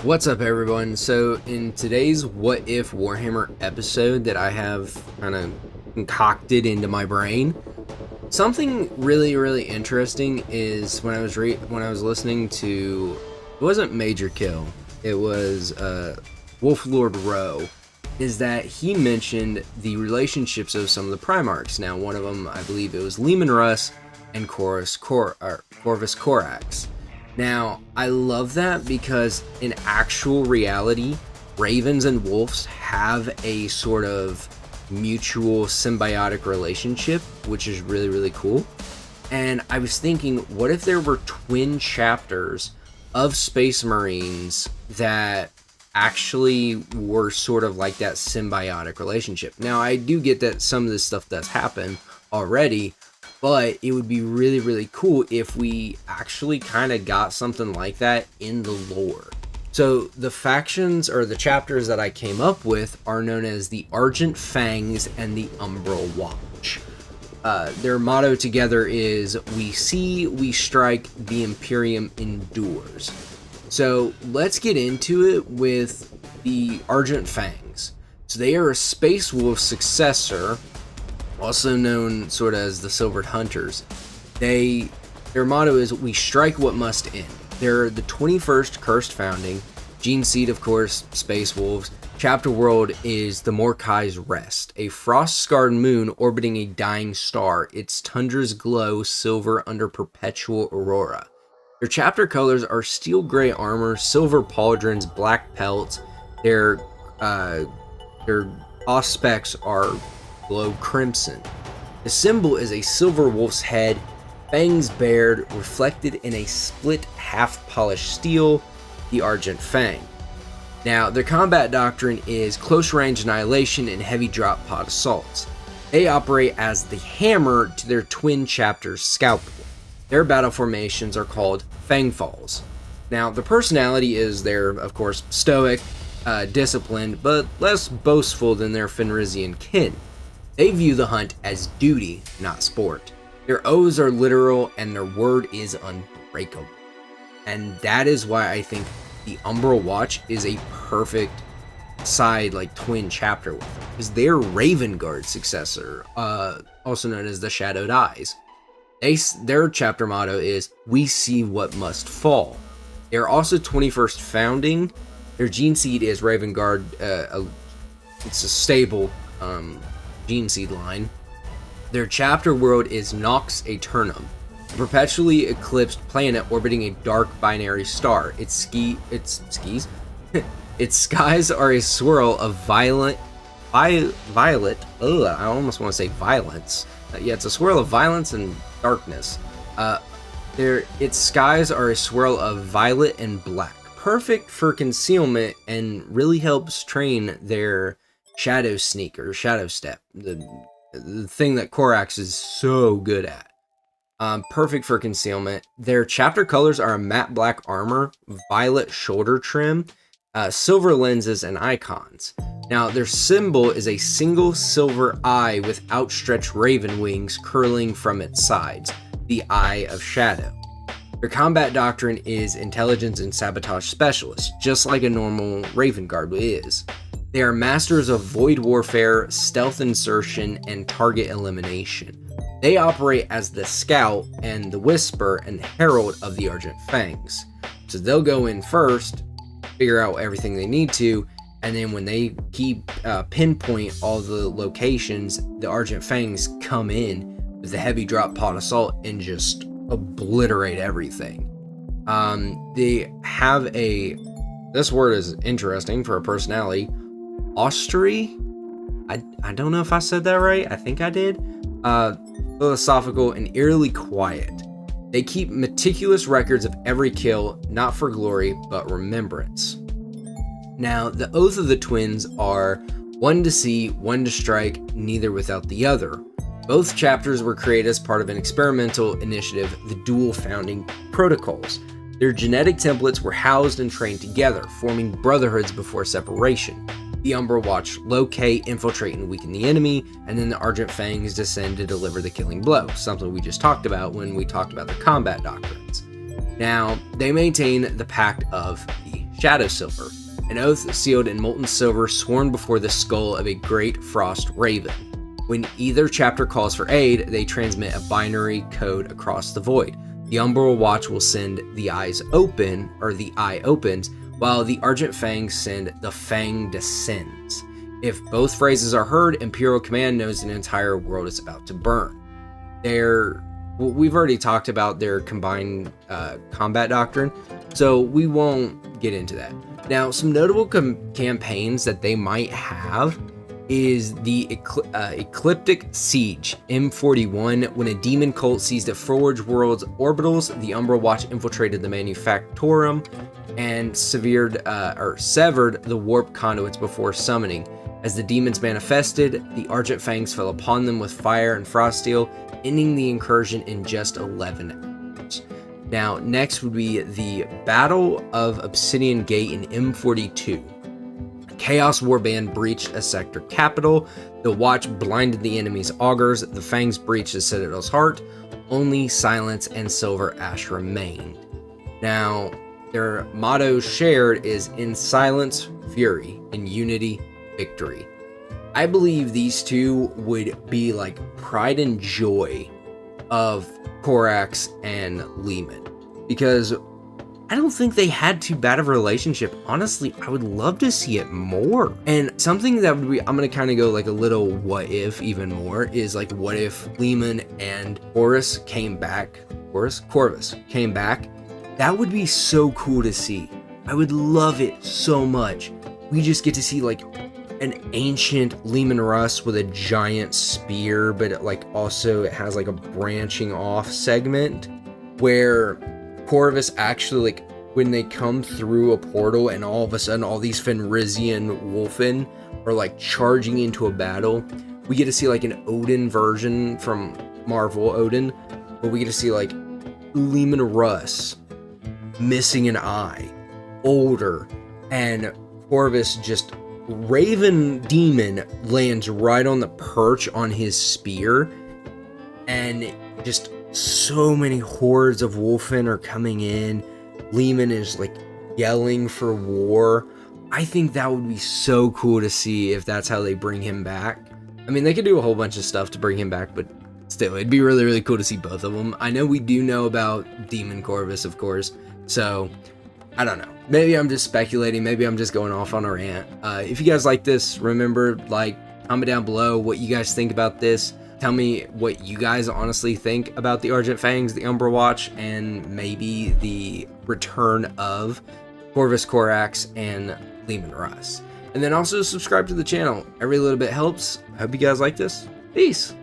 What's up, everyone? So in today's What If Warhammer episode that I have kind of concocted into my brain, something really interesting is when I was listening to, it wasn't Major Kill, it was Wolf Lord Rowe, is that he mentioned the relationships of some of the Primarchs. Now, one of them, I believe it was Leman Russ and Corvus Corax. Now, I love that because in actual reality, ravens and wolves have a sort of mutual symbiotic relationship, which is really cool. And I was thinking, what if there were twin chapters of Space Marines that actually were sort of like that symbiotic relationship? Now, I do get that some of this stuff does happen already, but it would be really cool if we actually kind of got something like that in the lore. So the factions or the chapters that I came up with are known as the Argent Fangs and the Umbral Watch. Their motto together is, "We see, we strike, the Imperium endures." So let's get into it with the Argent Fangs. So they are a Space Wolf successor, also known sort of as the Silvered Hunters. Their motto is, "We strike what must end." They're the 21st Cursed Founding. Gene Seed, of course, Space Wolves. Chapter World is the Morkai's Rest, a frost-scarred moon orbiting a dying star. Its tundras glow silver under perpetual aurora. Their chapter colors are steel gray armor, silver pauldrons, black pelts. Their auspex are glow crimson. The symbol is a silver wolf's head, fangs bared, reflected in a split half-polished steel, the Argent Fang. Now, their combat doctrine is close-range annihilation and heavy drop pod assaults. They operate as the hammer to their twin chapter's scalpel. Their battle formations are called Fang Falls. Now, the personality is they're, of course, stoic, disciplined, but less boastful than their Fenrisian kin. They view the hunt as duty, not sport. Their oaths are literal and their word is unbreakable. And that is why I think the Umbral Watch is a perfect side, like, twin chapter with them. Because they're Raven Guard successor, also known as the Shadowed Eyes. Their chapter motto is, "We see what must fall." They're also 21st Founding. Their gene seed is Raven Guard. It's a stable gene seed line. Their chapter world is Nox Aeternum, a perpetually eclipsed planet orbiting a dark binary star. Its skies are a swirl of violet. I almost want to say violence. Yeah, it's a swirl of violence and darkness. Its skies are a swirl of violet and black, perfect for concealment and really helps train their Shadow Sneak or Shadow Step, the thing that Corax is so good at. Perfect for concealment. Their chapter colors are a matte black armor, violet shoulder trim, silver lenses, and icons. Now, their symbol is a single silver eye with outstretched raven wings curling from its sides, the Eye of Shadow. Their combat doctrine is intelligence and sabotage specialists, just like a normal Raven Guard is. They are masters of void warfare, stealth insertion, and target elimination. They operate as the scout and the whisper and the herald of the Argent Fangs. So they'll go in first, figure out everything they need to, and then when they pinpoint all the locations, the Argent Fangs come in with the heavy drop pod assault and just obliterate everything. They have this word is interesting for a personality, Austri. I don't know if I said that right. I think I did. Philosophical and eerily quiet. They keep meticulous records of every kill, not for glory, but remembrance. Now, the oath of the twins are one to see, one to strike, neither without the other. Both chapters were created as part of an experimental initiative, the Dual Founding Protocols. Their genetic templates were housed and trained together, forming brotherhoods before separation. The Umbral Watch locate, infiltrate, and weaken the enemy, and then the Argent Fangs descend to deliver the killing blow, something we just talked about when we talked about the combat doctrines. Now, they maintain the Pact of the Shadow Silver, an oath sealed in molten silver sworn before the skull of a great frost raven. When either chapter calls for aid, they transmit a binary code across the void. The Umbral Watch will send the eyes open, or the eye opens, while the Argent Fangs send the Fang descends. If both phrases are heard, Imperial Command knows an entire world is about to burn. We've already talked about their combined combat doctrine, so we won't get into that. Now, some notable campaigns that they might have is the Ecliptic Siege, M41. When a demon cult seized a Forge World's orbitals, the Umbral Watch infiltrated the Manufactorum and severed the warp conduits before summoning. As the demons manifested, the Argent Fangs fell upon them with fire and frost steel, ending the incursion in just 11 hours. Now, next would be the Battle of Obsidian Gate in M42. Chaos Warband breached a sector capital. The Watch blinded the enemy's augurs. The Fangs breached the Citadel's heart. Only silence and silver ash remained. Now, their motto shared is in silence, fury, in unity, victory. I believe these two would be like pride and joy of Corax and Lehman, because I don't think they had too bad of a relationship. Honestly, I would love to see it more. And something that would be, I'm going to kind of go like a little what if even more, is like what if Lehman and Corvus came back. That would be so cool to see. I would love it so much. We just get to see like an ancient Lehman Russ with a giant spear, but like also it has like a branching off segment where Corvus actually, like, when they come through a portal and all of a sudden all these Fenrisian Wolfen are like charging into a battle, we get to see like an Odin version from Marvel Odin, but we get to see like Lehman Russ missing an eye, older, and Corvus just Raven Demon lands right on the perch on his spear, and just so many hordes of Wolfen are coming in. Lehman is like yelling for war. I think that would be so cool to see if that's how they bring him back. I mean, they could do a whole bunch of stuff to bring him back, but still, it'd be really, really cool to see both of them. I know we do know about Demon Corvus, of course, so I don't know. Maybe I'm just speculating. Maybe I'm just going off on a rant. If you guys like this, remember, comment down below what you guys think about this. Tell me what you guys honestly think about the Argent Fangs, the Umbral Watch, and maybe the return of Corvus Corax and Lehman Russ. And then also subscribe to the channel. Every little bit helps. I hope you guys like this. Peace.